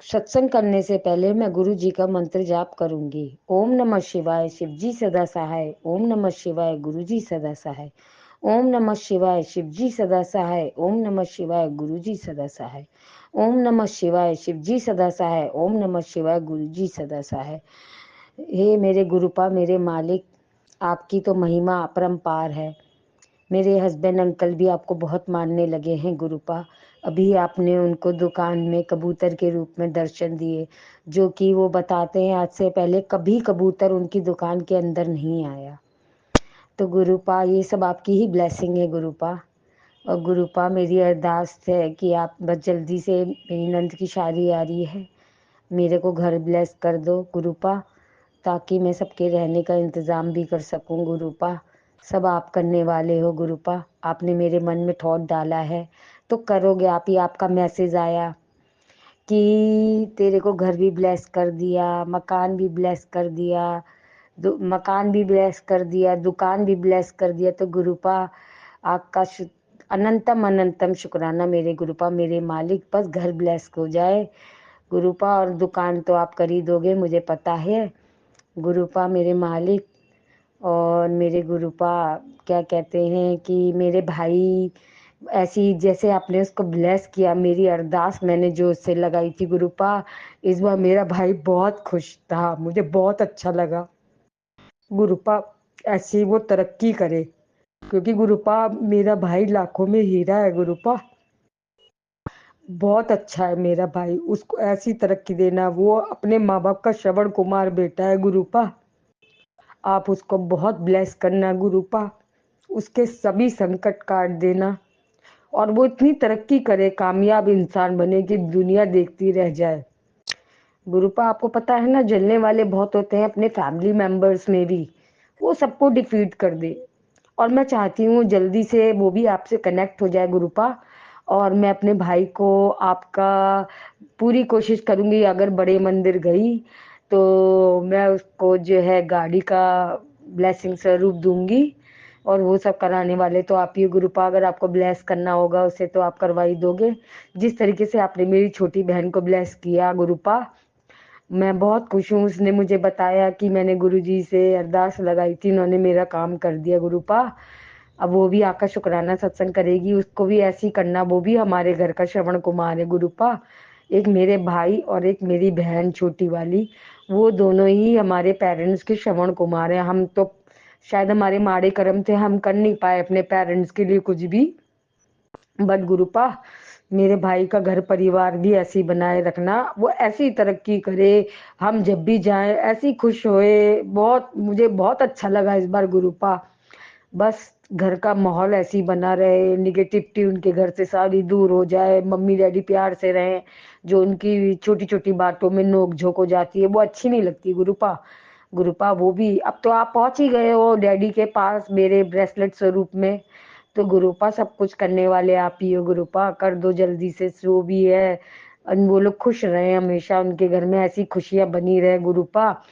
सत्संग करने से पहले मैं गुरु जी का मंत्र जाप करूंगी। ओम नमः शिवाय शिवजी सदा सहाय। ओम नमः शिवाय गुरुजी सदा सहाय। ओम नमः शिवाय शिवजी सदा सहाय। ओम नमः शिवाय गुरुजी सदा सहाय। ओम नमः शिवाय शिवजी सदा सहाय। ओम नमः शिवाय गुरुजी सदा सहाय। हे मेरे गुरुपा, मेरे मालिक, आपकी तो महिमा अपरंपार है। मेरे हस्बैंड अंकल भी आपको बहुत मानने लगे हैं गुरुपा। अभी आपने उनको दुकान में कबूतर के रूप में दर्शन दिए, जो कि वो बताते हैं आज से पहले कभी कबूतर उनकी दुकान के अंदर नहीं आया। तो गुरुपा ये सब आपकी ही ब्लेसिंग है गुरुपा। और गुरुपा मेरी अरदास है कि आप बस जल्दी से, मेरी नंद की शादी आ रही है, मेरे को घर ब्लेस कर दो गुरुपा, ताकि मैं सबके रहने का इंतज़ाम भी कर सकूं गुरुपा। सब आप करने वाले हो गुरुपा। आपने मेरे मन में थॉट डाला है तो करोगे आप ही। आपका मैसेज आया कि तेरे को घर भी ब्लेस कर दिया, मकान भी ब्लेस कर दिया, मकान भी ब्लेस कर दिया, दुकान भी ब्लेस कर दिया। तो गुरुपा आपका अनंतम अनंतम शुक्राना मेरे गुरुपा, मेरे मालिक। बस घर ब्लेस हो जाए गुरुपा, और दुकान तो आप कर ही दोगे मुझे पता है गुरुपा मेरे मालिक। और मेरे गुरुपा क्या कहते हैं कि मेरे भाई ऐसी जैसे आपने उसको ब्लेस किया, मेरी अरदास मैंने जो उससे लगाई थी गुरुपा, इस बार मेरा भाई बहुत खुश था, मुझे बहुत अच्छा लगा गुरुपा। ऐसे ही वो तरक्की करे, क्योंकि गुरुपा मेरा भाई लाखों में हीरा है गुरुपा। बहुत अच्छा है मेरा भाई, उसको ऐसी तरक्की देना। वो अपने माँ बाप का श्रवण कुमार बेटा है गुरुपा। आप उसको बहुत ब्लेस करना गुरुपा, उसके सभी संकट काट देना, और वो इतनी तरक्की करे, कामयाब इंसान बने कि दुनिया देखती रह जाए गुरुपा। आपको पता है ना, जलने वाले बहुत होते हैं अपने फैमिली मेंबर्स में भी, वो सबको डिफीट कर दे। और मैं चाहती हूँ जल्दी से वो भी आपसे कनेक्ट हो जाए गुरुपा। और मैं अपने भाई को आपका पूरी कोशिश करूँगी, अगर बड़े मंदिर गई तो मैं उसको जो है गाड़ी का ब्लेसिंग स्वरूप दूंगी। और वो सब कराने वाले तो आप ही गुरुपा। अगर आपको ब्लेस करना होगा उसे तो आप करवा ही दोगे, जिस तरीके से आपने मेरी छोटी बहन को ब्लेस किया गुरुपा। मैं बहुत खुश हूँ। उसने मुझे बताया कि मैंने गुरुजी से अरदास लगाई थी, उन्होंने मेरा काम कर दिया गुरुपा। अब वो भी आपका शुक्राना सत्संग करेगी, उसको भी ऐसी करना। वो भी हमारे घर का श्रवण कुमार है गुरुपा। एक मेरे भाई और एक मेरी बहन छोटी वाली, वो दोनों ही हमारे पेरेंट्स के श्रवण कुमार है। हम तो शायद हमारे माड़े कर्म थे, हम कर नहीं पाए अपने पेरेंट्स के लिए कुछ भी। बट गुरुपा मेरे भाई का घर परिवार भी ऐसे ही बनाए रखना, वो ऐसी तरक्की करे, हम जब भी जाएं ऐसी खुश होए। बहुत मुझे बहुत अच्छा लगा इस बार गुरुपा। बस घर का माहौल ऐसे ही बना रहे, निगेटिविटी उनके घर से सारी दूर हो जाए, मम्मी डैडी प्यार से रहें। जो उनकी छोटी छोटी बातों में नोक झोंक हो जाती है वो अच्छी नहीं लगती गुरुपा। गुरुपा वो भी, अब तो आप पहुंच ही गए हो डैडी के पास मेरे ब्रेसलेट स्वरूप में। तो गुरुपा सब कुछ करने वाले आप ही हो गुरुपा, कर दो जल्दी से जो भी है। वो लोग खुश रहे हमेशा, उनके घर में ऐसी खुशियां बनी रहे गुरुपा।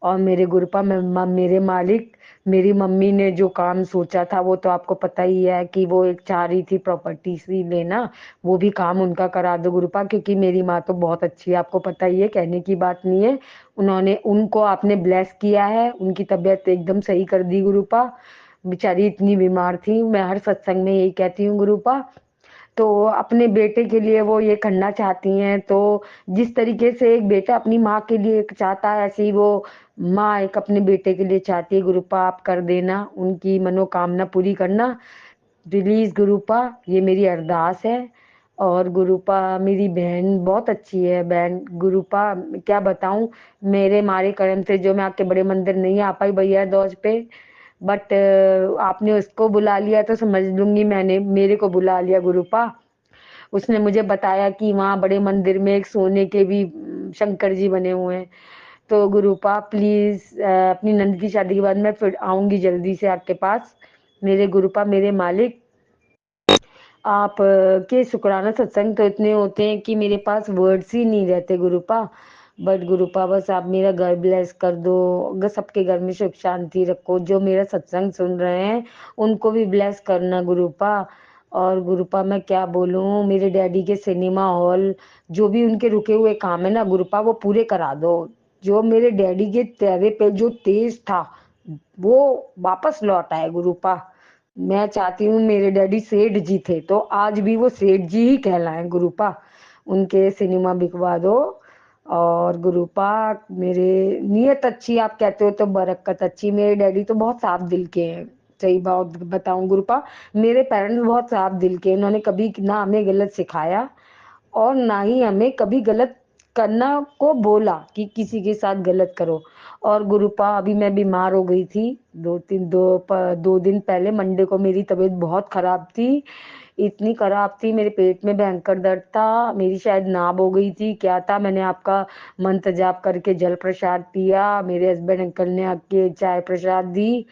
और मेरे गुरुपा मेरे मालिक, मेरी मम्मी ने जो काम सोचा था वो तो आपको पता ही है कि वो एक चाह रही थी प्रॉपर्टी सी लेना, वो भी काम उनका करा दो गुरुपा। क्योंकि मेरी माँ तो बहुत अच्छी है, आपको पता ही है, कहने की बात नहीं है। उनको आपने ब्लेस किया है, उनकी तबीयत एकदम सही कर दी गुरुपा। बेचारी इतनी बीमार थी, मैं हर सत्संग में यही कहती हूँ गुरुपा। तो अपने बेटे के लिए वो ये करना चाहती हैं। तो जिस तरीके से एक बेटा अपनी माँ के लिए चाहता है, ऐसे ही वो माँ एक अपने बेटे के लिए चाहती है गुरुपा। आप कर देना, उनकी मनोकामना पूरी करना प्लीज गुरुपा, ये मेरी अरदास है। और गुरुपा मेरी बहन बहुत अच्छी है, बहन गुरुपा क्या बताऊं, मेरे मारे कर्म से जो मैं आपके बड़े मंदिर नहीं आ पाई भैया दौज पे, बट आपने उसको बुला लिया तो समझ लूंगी, मैंने मेरे को बुला लिया गुरुपा। उसने मुझे बताया कि वहाँ बड़े मंदिर में एक सोने के भी शंकर जी बने हुए हैं। तो गुरुपा प्लीज अपनी नंद की शादी के बाद मैं फिर आऊंगी जल्दी से आपके पास। मेरे गुरुपा, मेरे मालिक, आप के शुक्राना सत्संग तो इतने होते हैं कि मेरे पास वर्ड्स ही नहीं रहते गुरुपा। बट गुरुपा बस आप मेरा घर ब्लेस कर दो, अगर सबके घर में सुख शांति रखो, जो मेरा सत्संग सुन रहे हैं उनको भी ब्लेस करना गुरुपा। और गुरुपा मैं क्या बोलूं, मेरे डैडी के सिनेमा हॉल जो भी उनके रुके हुए काम है ना गुरुपा, वो पूरे करा दो। जो मेरे डैडी के चेहरे पे जो तेज था वो वापस लौट आए गुरुपा। मैं चाहती हूँ मेरे डैडी सेठ जी थे तो आज भी वो सेठ जी ही कहलाएं गुरुपा। उनके सिनेमा बिकवा दो। और गुरुपा मेरे नियत अच्छी, आप कहते हो तो बरकत अच्छी। मेरे डैडी तो बहुत साफ दिल के हैं, सही बात बताऊं गुरुपा, मेरे पेरेंट्स बहुत साफ दिल के हैं। उन्होंने कभी ना हमें गलत सिखाया और ना ही हमें कभी गलत करना को बोला कि किसी के साथ गलत करो। और गुरुपा अभी मैं बीमार हो गई थी, 2 दिन पहले मंडे को मेरी तबीयत बहुत खराब थी। इतनी खराब थी, मेरे पेट में भयंकर दर्द था, मेरी शायद नाभ हो गई थी, क्या था। मैंने आपका मंत्र जाप करके जल प्रसाद पिया, मेरे हस्बैंड अंकल ने आके चाय प्रसाद दी,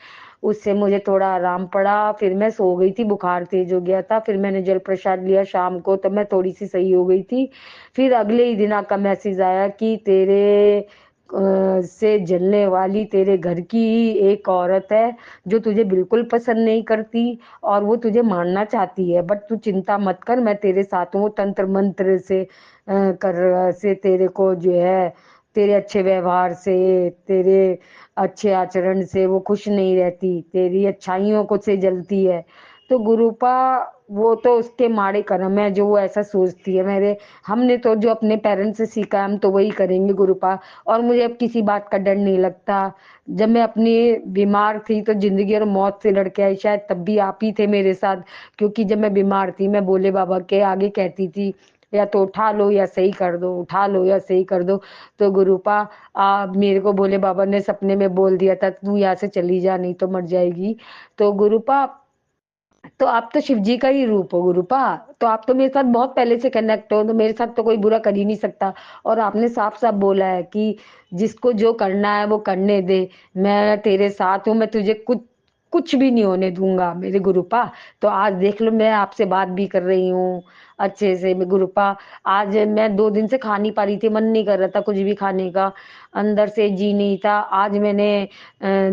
उससे मुझे थोड़ा आराम पड़ा। फिर मैं सो गई थी, बुखार तेज हो गया था, फिर मैंने जल प्रसाद लिया शाम को, तब मैं थोड़ी सी सही हो गई थी। फिर अगले ही दिन आपका मैसेज आया कि तेरे से जलने वाली तेरे घर की ही एक औरत है जो तुझे बिल्कुल पसंद नहीं करती और वो तुझे मारना चाहती है, बट तू चिंता मत कर, मैं तेरे साथ हूँ। तंत्र मंत्र से कर से तेरे को जो है, तेरे अच्छे व्यवहार से, तेरे अच्छे आचरण से वो खुश नहीं रहती, तेरी अच्छाइयों को से जलती है। तो गुरुपा वो तो उसके माड़े कर्म है जो वो ऐसा सोचती है। मेरे हमने तो जो अपने पेरेंट्स से सीखा हम तो वही करेंगे गुरुपा। और मुझे अब किसी बात का डर नहीं लगता। जब मैं अपनी बीमार थी तो जिंदगी और मौत से लड़के आई, शायद तब भी आप ही थे मेरे साथ। क्योंकि जब मैं बीमार थी मैं भोले बाबा के आगे कहती थी या तो उठा लो या सही कर दो, उठा लो या सही कर दो। तो गुरुपा मेरे को भोले बाबा ने सपने में बोल दिया था तू यहाँ से चली जा नहीं तो मर जाएगी। तो गुरुपा, तो आप तो शिव जी का ही रूप हो गुरुपा। तो आप तो मेरे साथ बहुत पहले से कनेक्ट हो, तो मेरे साथ तो कोई बुरा कर ही नहीं सकता। और आपने साफ साफ बोला है कि जिसको जो करना है वो करने दे, मैं तेरे साथ हूँ, मैं तुझे कुछ कुछ भी नहीं होने दूंगा मेरे गुरुपा। तो आज देख लो मैं आपसे बात भी कर रही हूँ अच्छे से मैं गुरुपा। आज मैं 2 दिन से खा नहीं पा रही थी, मन नहीं कर रहा था कुछ भी खाने का, अंदर से जी नहीं था। आज मैंने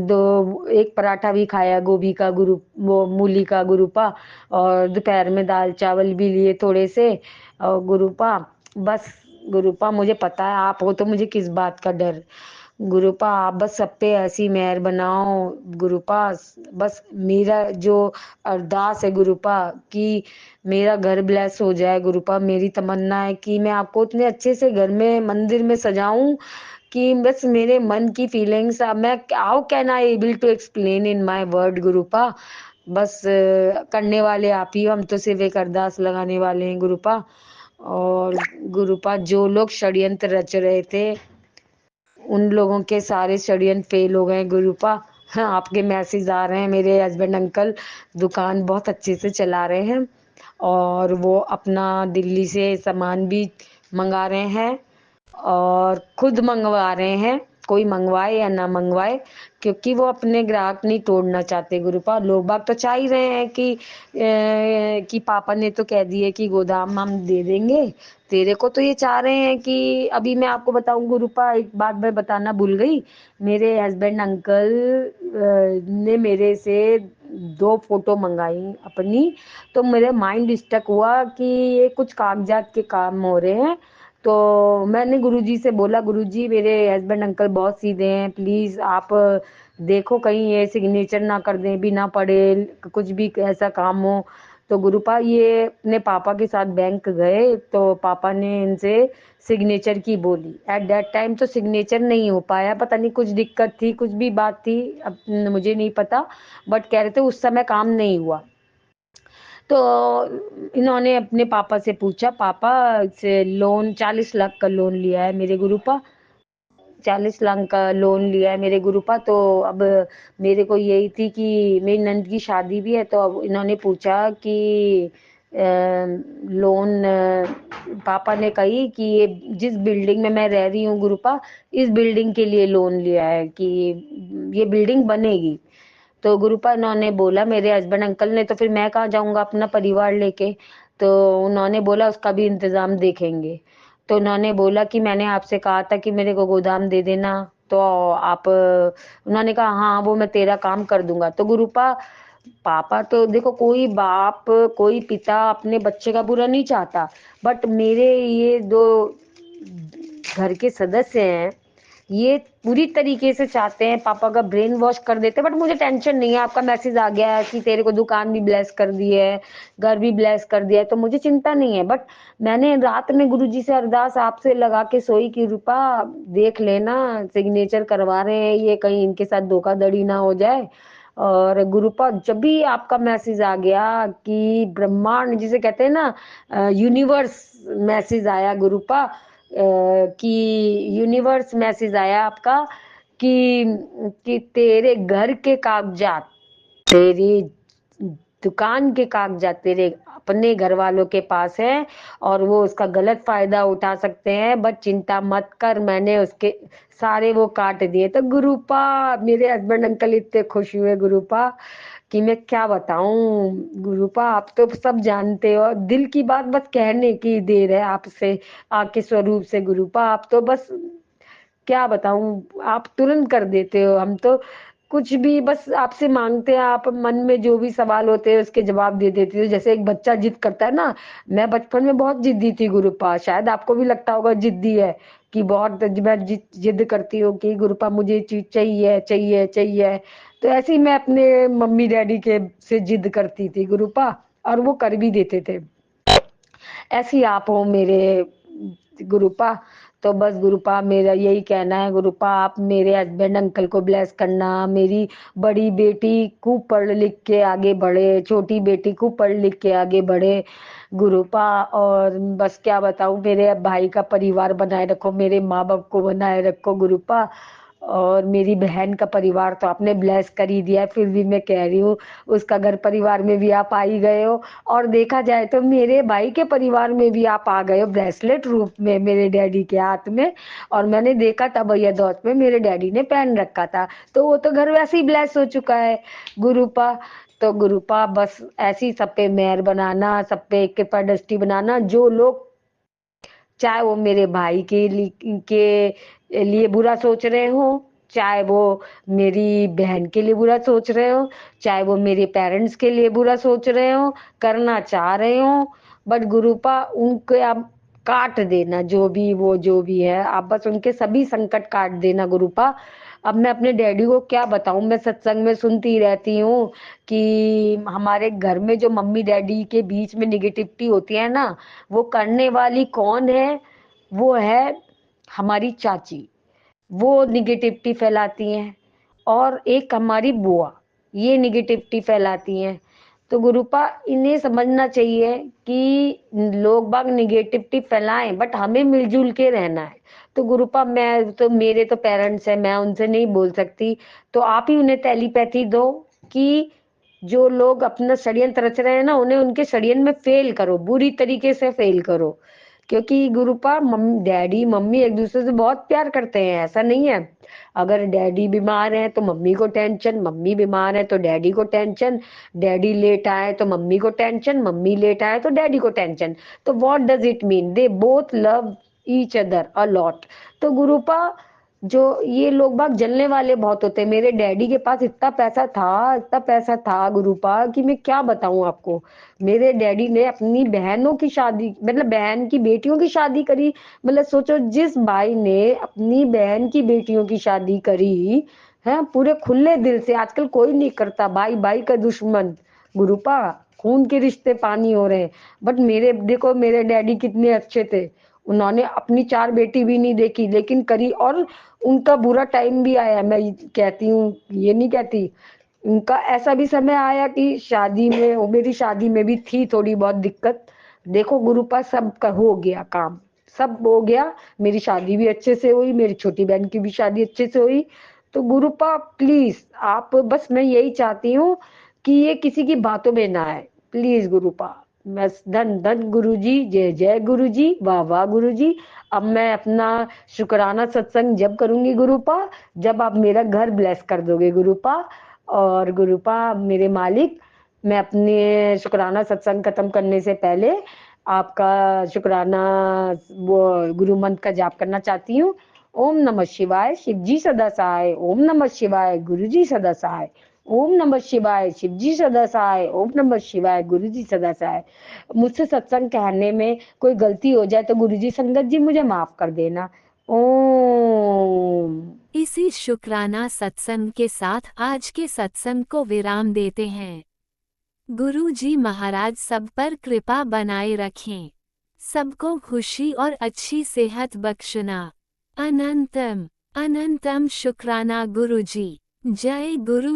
दो एक पराठा भी खाया गोभी का गुरु, वो मूली का गुरुपा। और दोपहर में दाल चावल भी लिए थोड़े से। और गुरुपा बस, गुरुपा मुझे पता है आप हो तो मुझे किस बात का डर। गुरुपा आप बस सब पे ऐसी मेहर बनाओ गुरुपा। बस मेरा जो अरदास है गुरुपा कि मेरा घर ब्लेस हो जाए गुरुपा। मेरी तमन्ना है कि मैं आपको इतने अच्छे से घर में मंदिर में सजाऊं कि बस मेरे मन की फीलिंग्स मैं how can I able to explain in my word गुरुपा। बस करने वाले आप ही हो, हम तो सिर्फ एक अरदास लगाने वाले हैं गुरुपा। और गुरुपा जो लोग षड्यंत्र रच रहे थे उन लोगों के सारे षड्यंत्र फेल हो गए गुरुपा। हाँ, आपके मैसेज आ रहे हैं, मेरे हस्बैंड अंकल दुकान बहुत अच्छे से चला रहे हैं और वो अपना दिल्ली से सामान भी मंगा रहे हैं और खुद मंगवा रहे हैं, कोई मंगवाए या ना मंगवाए, क्योंकि वो अपने ग्राहक नहीं तोड़ना चाहते गुरुपा। लोग बाग तो चाह ही रहे हैं कि पापा ने तो कह दिए कि गोदाम हम दे देंगे तेरे को, तो ये चाह रहे हैं कि अभी मैं आपको बताऊं गुरुपा, एक बात मैं बताना भूल गई। मेरे हस्बैंड अंकल ने मेरे से 2 फोटो मंगाई अपनी। तो मेरे माइंड स्टक हुआ कि ये कुछ कागजात के काम हो रहे हैं। तो मैंने गुरुजी से बोला गुरुजी मेरे हस्बैंड अंकल बहुत सीधे हैं, प्लीज आप देखो कहीं ये सिग्नेचर ना कर दें बिना पढ़े, कुछ भी ऐसा काम हो। तो गुरुपा ये अपने पापा के साथ बैंक गए तो पापा ने इनसे सिग्नेचर की बोली। एट दैट टाइम तो सिग्नेचर नहीं हो पाया, पता नहीं कुछ दिक्कत थी, कुछ भी बात थी, अब मुझे नहीं पता, बट कह रहे थे उस समय काम नहीं हुआ। तो इन्होंने अपने पापा से पूछा, पापा से लोन 40 लाख का लोन लिया है मेरे गुरुपा। 40 लाख का लोन लिया है मेरे गुरुपा। तो अब मेरे को यही थी कि मेरी नंद की शादी भी है, तो अब इन्होंने पूछा कि लोन पापा ने कही कि ये जिस बिल्डिंग में मैं रह रही हूँ गुरुपा, इस बिल्डिंग के लिए लोन लिया है कि ये बिल्डिंग बनेगी। तो गुरुपा उन्होंने बोला, मेरे हस्बैंड अंकल ने, तो फिर मैं कहाँ जाऊंगा अपना परिवार लेके। तो उन्होंने बोला उसका भी इंतजाम देखेंगे। तो उन्होंने बोला कि मैंने आपसे कहा था कि मेरे को गोदाम दे देना, तो आप, उन्होंने कहा हाँ वो मैं तेरा काम कर दूंगा। तो गुरुपा पापा तो देखो, कोई बाप कोई पिता अपने बच्चे का बुरा नहीं चाहता, बट मेरे ये दो घर के सदस्य हैं, ये पूरी तरीके से चाहते हैं पापा का ब्रेन वॉश कर देते हैं। बट मुझे टेंशन नहीं है, आपका मैसेज आ गया है कि तेरे को दुकान भी ब्लेस कर दी है, घर भी ब्लेस कर दिया है, तो मुझे चिंता नहीं है। बट मैंने रात में गुरुजी से अरदास आपसे लगा के सोई कि रूपा देख लेना, सिग्नेचर करवा रहे हैं ये, कहीं इनके साथ धोखाधड़ी ना हो जाए। और गुरुपा जब भी आपका मैसेज आ गया कि ब्रह्मांड जिसे कहते हैं ना, यूनिवर्स मैसेज आया गुरुपा, कि यूनिवर्स मैसेज आया आपका कि तेरे घर के कागजात, तेरी दुकान के कागजात तेरे अपने घर वालों के पास है और वो उसका गलत फायदा उठा सकते हैं, बट चिंता मत कर, मैंने उसके सारे वो काट दिए। तो गुरुपा मेरे हस्बैंड अंकल इतने खुश हुए गुरुपा कि मैं क्या बताऊं। गुरुपा आप तो सब जानते हो, दिल की बात बस कहने की देर है आपसे, आपके स्वरूप से गुरुपा। आप तो बस क्या बताऊं, आप तुरंत कर देते हो। हम तो कुछ भी बस आपसे मांगते हैं, आप मन में जो भी सवाल होते हैं उसके जवाब दे देती हो। जैसे एक बच्चा जिद करता है ना, मैं बचपन में बहुत जिद्दी थी गुरुपा, शायद आपको भी लगता होगा जिद्दी है, कि बहुत मैं जिद करती हूँ कि गुरुपा मुझे ये चीज चाहिए चाहिए चाहिए। तो ऐसे ही मैं अपने मम्मी डैडी के से जिद करती थी गुरुपा, और वो कर भी देते थे। ऐसी आप हो मेरे गुरुपा। तो बस गुरुपा मेरा यही कहना है गुरुपा, आप मेरे हस्बैंड अंकल को ब्लेस करना, मेरी बड़ी बेटी खूब पढ़ लिख के आगे बढ़े, छोटी बेटी खूब पढ़ लिख के आगे बढ़े गुरुपा। और बस क्या बताऊं, मेरे भाई का परिवार बनाए रखो, मेरे माँ बाप को बनाए रखो गुरुपा। और मेरी बहन का परिवार तो आपने ब्लेस कर ही दिया है, फिर भी मैं कह रही हूँ उसका घर परिवार में भी आप आ ही गए हो। और देखा जाए तो मेरे भाई के परिवार में भी आप आ गए हो ब्रेसलेट रूप में मेरे डैडी के हाथ में। और मैंने देखा था भैया दौत में मेरे डैडी ने पहन रखा था, तो वो तो घर वैसे ही ब्लेस हो चुका है गुरुपा। तो गुरुपा बस ऐसी सब पे मेहर बनाना, सब पे कृपा दृष्टि बनाना। जो लोग, चाहे वो मेरे भाई के लिए बुरा सोच रहे हो, चाहे वो मेरी बहन के लिए बुरा सोच रहे हो, चाहे वो मेरे पेरेंट्स के लिए बुरा सोच रहे हो, करना चाह रहे हो, बट गुरुपा उनके आप काट देना, जो भी है आप बस उनके सभी संकट काट देना गुरुपा। अब मैं अपने डैडी को क्या बताऊं, मैं सत्संग में सुनती रहती हूँ कि हमारे घर में जो मम्मी डैडी के बीच में निगेटिविटी होती है ना, वो करने वाली कौन है, वो है हमारी चाची, वो निगेटिविटी फैलाती हैं। और एक हमारी बुआ, ये निगेटिविटी फैलाती हैं। तो गुरुपा इन्हें समझना चाहिए कि लोग बाग निगेटिविटी फैलाएं, बट हमें मिलजुल के रहना है। तो गुरुपा मैं तो, मेरे तो पेरेंट्स हैं, मैं उनसे नहीं बोल सकती, तो आप ही उन्हें टेलीपैथी दो कि जो लोग अपना षड्यंत्र रच रहे हैं ना, उन्हें उनके षड्यंत्र में फेल करो, बुरी तरीके से फेल करो। क्योंकि गुरुपा डैडी मम्मी एक दूसरे से बहुत प्यार करते हैं, ऐसा नहीं है। अगर डैडी बीमार है तो मम्मी को टेंशन, मम्मी बीमार है तो डैडी को टेंशन, डैडी लेट आए तो मम्मी को टेंशन, मम्मी लेट आए तो डैडी को टेंशन। तो what does it mean, they both love each other a lot. तो गुरुपा जो ये लोग बाग जलने वाले बहुत होते हैं। मेरे डैडी के पास इतना पैसा था, इतना पैसा था गुरुपा कि मैं क्या बताऊं आपको। मेरे डैडी ने अपनी बहनों की शादी, मतलब बहन की बेटियों की शादी करी। मतलब सोचो, जिस भाई ने अपनी बहन की बेटियों की शादी करी है पूरे खुले दिल से, आजकल कोई नहीं करता, भाई भाई का दुश्मन गुरुपा, खून के रिश्ते पानी हो रहे हैं। बट मेरे देखो, मेरे डैडी कितने अच्छे थे, उन्होंने अपनी 4 बेटी भी नहीं देखी लेकिन करी। और उनका बुरा टाइम भी आया, मैं कहती हूँ, ये नहीं कहती, उनका ऐसा भी समय आया कि शादी में, मेरी शादी में भी थी थोड़ी बहुत दिक्कत। देखो गुरुपा सब का हो गया काम, सब हो गया, मेरी शादी भी अच्छे से हुई, मेरी छोटी बहन की भी शादी अच्छे से हुई। तो गुरुपा प्लीज आप, बस मैं यही चाहती हूँ कि ये किसी की बातों में ना आए, प्लीज गुरुपा। बस धन धन गुरुजी, जय जय गुरुजी, वाह वाह गुरुजी। अब मैं अपना शुक्राना सत्संग जब करूंगी गुरुपा, जब आप मेरा घर ब्लेस कर दोगे गुरुपा। और गुरुपा मेरे मालिक, मैं अपने शुक्राना सत्संग खत्म करने से पहले आपका शुक्राना वो गुरु मंत्र का जाप करना चाहती हूँ। ओम नमः शिवाय, शिव जी सदा सहाय। ओम नमः शिवाय, गुरु जी सदा सहाय। ओम नमः शिवाय, शिव जी सदा सहाय। ओम नमः शिवाय, गुरु जी सदा सहाय। मुझसे सत्संग कहने में कोई गलती हो जाए तो गुरु जी, संगत जी मुझे माफ कर देना। ओम। इसी शुक्राना सत्संग के साथ आज के सत्संग को विराम देते हैं। गुरु जी महाराज सब पर कृपा बनाए रखें, सबको खुशी और अच्छी सेहत बख्शना। अनंतम अनंतम शुक्राना गुरु जी। जय गुरु